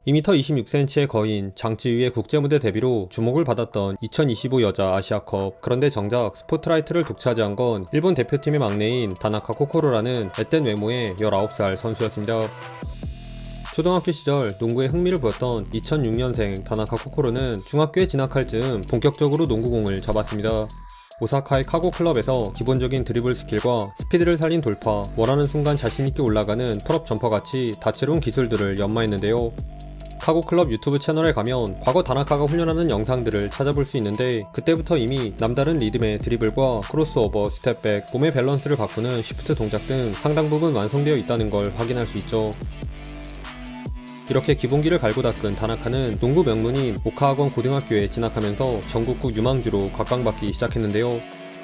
2m26cm의 거인 장쯔유의 국제무대 데뷔로 주목을 받았던 2025 여자 아시아컵. 그런데 정작 스포트라이트를 독차지한 건 일본 대표팀의 막내인 다나카 코코로라는 앳된 외모의 19살 선수였습니다. 초등학교 시절 농구에 흥미를 보였던 2006년생 다나카 코코로는 중학교에 진학할 즈음 본격적으로 농구공을 잡았습니다. 오사카의 카고 클럽에서 기본적인 드리블 스킬과 스피드를 살린 돌파, 원하는 순간 자신있게 올라가는 풀업 점퍼같이 다채로운 기술들을 연마했는데요. 카고 클럽 유튜브 채널에 가면 과거 다나카가 훈련하는 영상들을 찾아볼 수 있는데, 그때부터 이미 남다른 리듬의 드리블과 크로스오버, 스텝백, 몸의 밸런스를 바꾸는 쉬프트 동작 등 상당 부분 완성되어 있다는 걸 확인할 수 있죠. 이렇게 기본기를 갈고 닦은 다나카는 농구 명문인 오카학원 고등학교에 진학하면서 전국구 유망주로 각광받기 시작했는데요.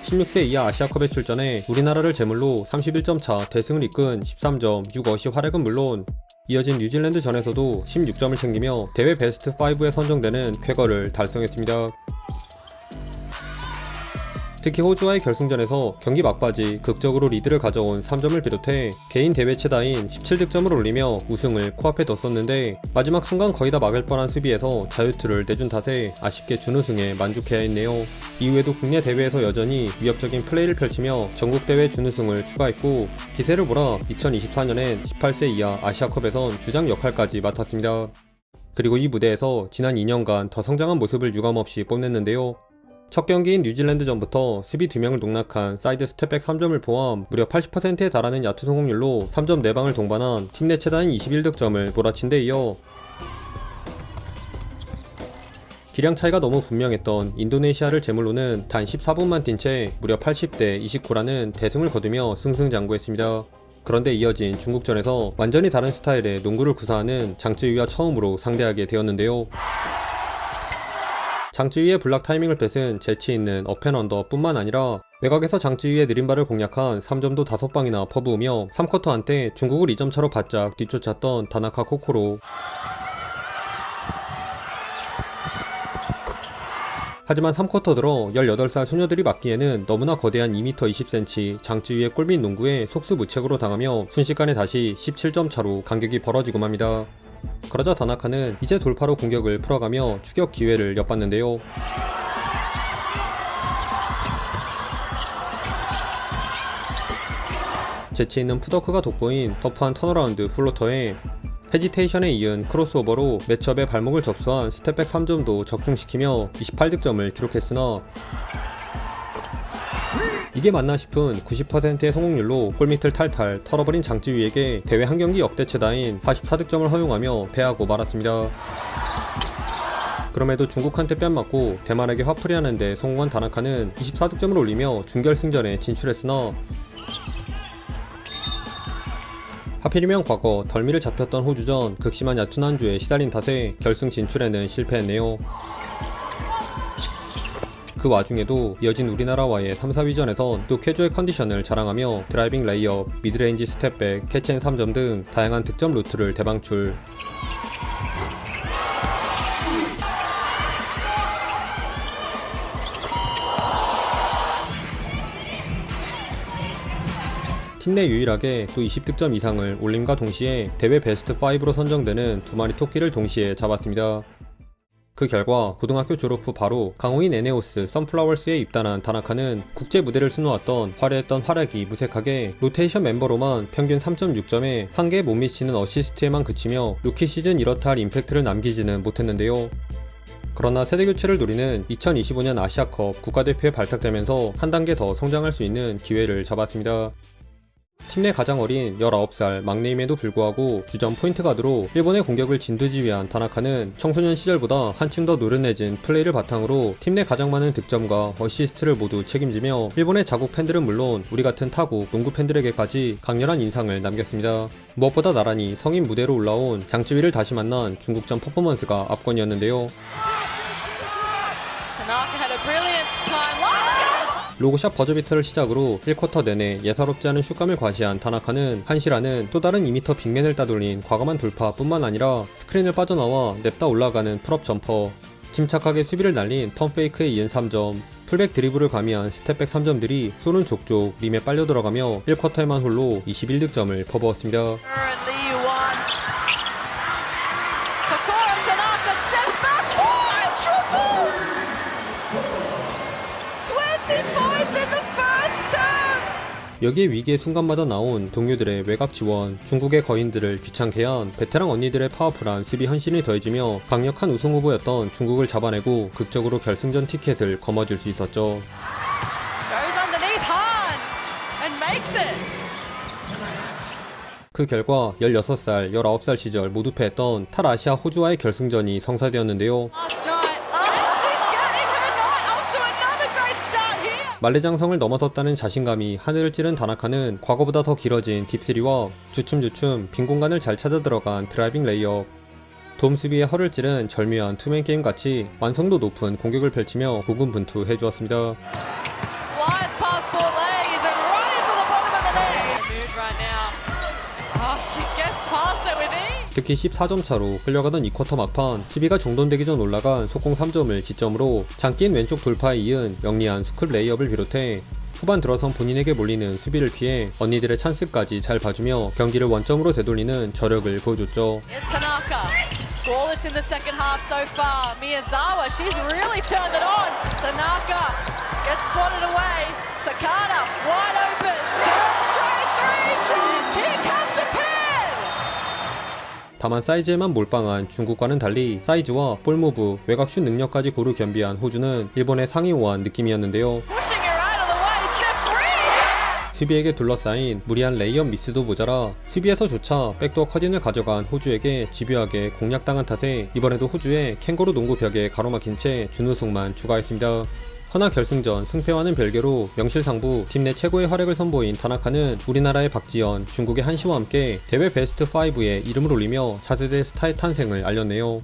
16세 이하 아시아컵에 출전해 우리나라를 제물로 31점 차 대승을 이끈 13점, 6어시 활약은 물론 이어진 뉴질랜드전에서도 16점을 챙기며 대회 베스트 5에 선정되는 쾌거를 달성했습니다. 특히 호주와의 결승전에서 경기 막바지 극적으로 리드를 가져온 3점을 비롯해 개인 대회 최다인 17득점을 올리며 우승을 코앞에 뒀었는데, 마지막 순간 거의 다 막을 뻔한 수비에서 자유투를 내준 탓에 아쉽게 준우승에 만족해야 했네요. 이후에도 국내 대회에서 여전히 위협적인 플레이를 펼치며 전국대회 준우승을 추가했고, 기세를 몰아 2024년엔 18세 이하 아시아컵에선 주장 역할까지 맡았습니다. 그리고 이 무대에서 지난 2년간 더 성장한 모습을 유감없이 뽐냈는데요. 첫 경기인 뉴질랜드전부터 수비 2명을 농락한 사이드 스텝백 3점을 포함 무려 80%에 달하는 야투 성공률로 3점 4방을 동반한 팀 내 최다인 21득점을 몰아친 데 이어 기량 차이가 너무 분명했던 인도네시아를 제물로는 단 14분만 뛴 채 무려 80대 29라는 대승을 거두며 승승장구했습니다. 그런데 이어진 중국전에서 완전히 다른 스타일의 농구를 구사하는 장쯔유와 처음으로 상대하게 되었는데요. 장쯔유의 블락 타이밍을 뺏은 재치있는 업앤언더 뿐만 아니라 외곽에서 장쯔유의 느림발을 공략한 3점도 5방이나 퍼부으며 3쿼터 한때 중국을 2점 차로 바짝 뒤쫓았던 다나카 코코로. 하지만 3쿼터 들어 18살 소녀들이 맞기에는 너무나 거대한 2m20cm 장쯔유의 골밑 농구에 속수무책으로 당하며 순식간에 다시 17점 차로 간격이 벌어지고 맙니다. 그러자 다나카는 이제 돌파로 공격을 풀어가며 추격 기회를 엿봤는데요. 재치있는 푸더크가 돋보인 터프한 턴어라운드 플로터에 헤지테이션에 이은 크로스오버로 매치업의 발목을 접수한 스텝백 3점도 적중시키며 28득점을 기록했으나, 이게 맞나 싶은 90%의 성공률로 골밑을 탈탈 털어버린 장쯔유에게 대회 한 경기 역대 최다인 44득점을 허용하며 패하고 말았습니다. 그럼에도 중국한테 뺨맞고 대만에게 화풀이하는데 성공한 다나카는 24득점을 올리며 준결승전에 진출했으나, 하필이면 과거 덜미를 잡혔던 호주전 극심한 야투 난주에 시달린 탓에 결승 진출에는 실패했네요. 그 와중에도 이어진 우리나라와의 3, 4위전에선 또 쾌조의 컨디션을 자랑하며 드라이빙 레이업, 미드레인지 스텝백, 캐치앤 3점 등 다양한 득점 루트를 대방출. 팀 내 유일하게 또 20득점 이상을 올림과 동시에 대회 베스트 5로 선정되는 2마리 토끼를 동시에 잡았습니다. 그 결과 고등학교 졸업 후 바로 강호인 에네오스 선플라워스에 입단한 다나카는 국제 무대를 수놓았던 화려했던 활약이 무색하게 로테이션 멤버로만 평균 3.6점에 한계에 못 미치는 어시스트에만 그치며 루키 시즌 이렇다 할 임팩트를 남기지는 못했는데요. 그러나 세대교체를 노리는 2025년 아시아컵 국가대표에 발탁되면서 한 단계 더 성장할 수 있는 기회를 잡았습니다. 팀 내 가장 어린 19살 막내임에도 불구하고 주전 포인트 가드로 일본의 공격을 진두지휘한 다나카는 청소년 시절보다 한층 더 노련해진 플레이를 바탕으로 팀 내 가장 많은 득점과 어시스트를 모두 책임지며 일본의 자국 팬들은 물론 우리 같은 타국 농구 팬들에게까지 강렬한 인상을 남겼습니다. 무엇보다 나란히 성인 무대로 올라온 장쯔유를 다시 만난 중국전 퍼포먼스가 압권이었는데요. 로고샷 버저비터를 시작으로 1쿼터 내내 예사롭지 않은 슛감을 과시한 다나카는 한시라는 또 다른 2m 빅맨을 따돌린 과감한 돌파뿐만 아니라 스크린을 빠져나와 냅다 올라가는 풀업 점퍼, 침착하게 수비를 날린 펌페이크에 이은 3점, 풀백 드리블을 가미한 스텝백 3점들이 쏘는 족족 림에 빨려 들어가며 1쿼터에만 홀로 21득점을 퍼부었습니다. points in the first term. 여기에 위기의 순간마다 나온 동료들의 외곽 지원, 중국의 거인들을 귀찮게 한 베테랑 언니들의 파워풀한 수비 헌신이 더해지며 강력한 우승 후보였던 중국을 잡아내고 극적으로 결승전 티켓을 거머쥘 수 있었죠. Goes underneath Han and makes it. 그 결과 16살, 19살 시절 모두 패했던 탈아시아 호주와의 결승전이 성사되었는데요. Last night. And she's getting her night off to another great start here. 만리장성을 넘어섰다는 자신감이 하늘을 찌른 다나카는 과거보다 더 길어진 딥3와 주춤주춤 빈 공간을 잘 찾아 들어간 드라이빙 레이업, 돔 수비에 허를 찌른 절묘한 투맨 게임같이 완성도 높은 공격을 펼치며 고군분투해주었습니다. Flies past both legs and right into the bottom of the net. Move right now. Oh, she gets past it with ease. 특히 14점 차로 끌려가던 이 쿼터 막판 수비가 종돈되기 전 올라간 속공 3점을 기점으로 장기인 왼쪽 돌파에 이은 영리한 스쿨 레이업을 비롯해 후반 들어선 본인에게 몰리는 수비를 피해 언니들의 찬스까지 잘 봐주며 경기를 원점으로 되돌리는 저력을 보여줬죠. Here's Tanaka. Scoreless in the second half so far. Miyazawa, she's really turned it on. Tanaka gets swatted away. Takada, wide open. Straight three tries. Here comes Japan. 다만 사이즈에만 몰빵한 중국과는 달리 사이즈와 볼무브, 외곽슛 능력까지 고루 겸비한 호주는 일본의 상위 5한 느낌이었는데요. Pushing her out of the way. Step three. 수비에게 둘러싸인 무리한 레이업 미스도 모자라 수비에서조차 백도어 컷인을 가져간 호주에게 집요하게 공략당한 탓에 이번에도 호주의 캥거루 농구 벽에 가로막힌 채 준우승만 추가했습니다. 허나 결승전 승패와는 별개로 명실상부 팀 내 최고의 활약을 선보인 타나카는 우리나라의 박지현, 중국의 한시와 함께 대회 베스트 5에 이름을 올리며 차세대 스타의 탄생을 알렸네요.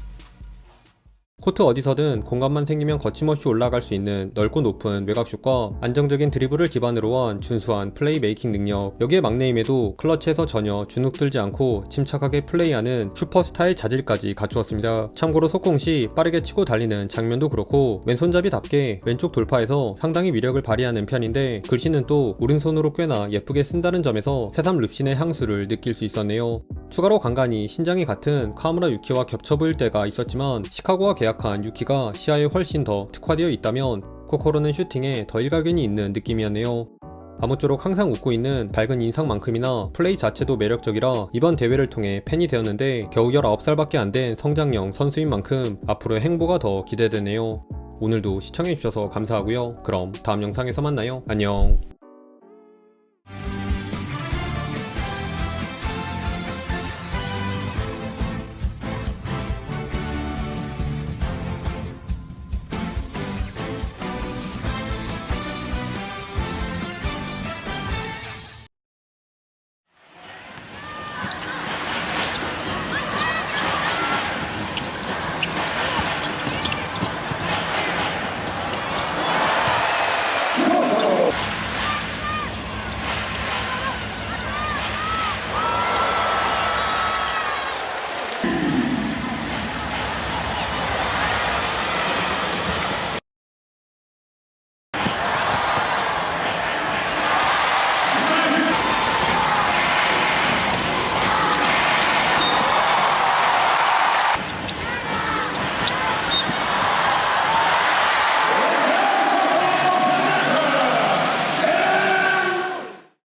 코트 어디서든 공간만 생기면 거침없이 올라갈 수 있는 넓고 높은 외곽슛과 안정적인 드리블을 기반으로 한 준수한 플레이 메이킹 능력, 여기에 막내임에도 클러치에서 전혀 주눅들지 않고 침착하게 플레이하는 슈퍼스타의 자질까지 갖추었습니다. 참고로 속공 시 빠르게 치고 달리는 장면도 그렇고 왼손잡이답게 왼쪽 돌파에서 상당히 위력을 발휘하는 편인데 글씨는 또 오른손으로 꽤나 예쁘게 쓴다는 점에서 새삼 릅신의 향수를 느낄 수 있었네요. 추가로 간간히 신장이 같은 카무라 유키와 겹쳐 보일 때가 있었지만 시카고와 계약한 유키가 시야에 훨씬 더 특화되어 있다면 코코로는 슈팅에 더 일가견이 있는 느낌이었네요. 아무쪼록 항상 웃고 있는 밝은 인상만큼이나 플레이 자체도 매력적이라 이번 대회를 통해 팬이 되었는데 겨우 19살밖에 안 된 성장형 선수인 만큼 앞으로의 행보가 더 기대되네요. 오늘도 시청해주셔서 감사하고요. 그럼 다음 영상에서 만나요. 안녕.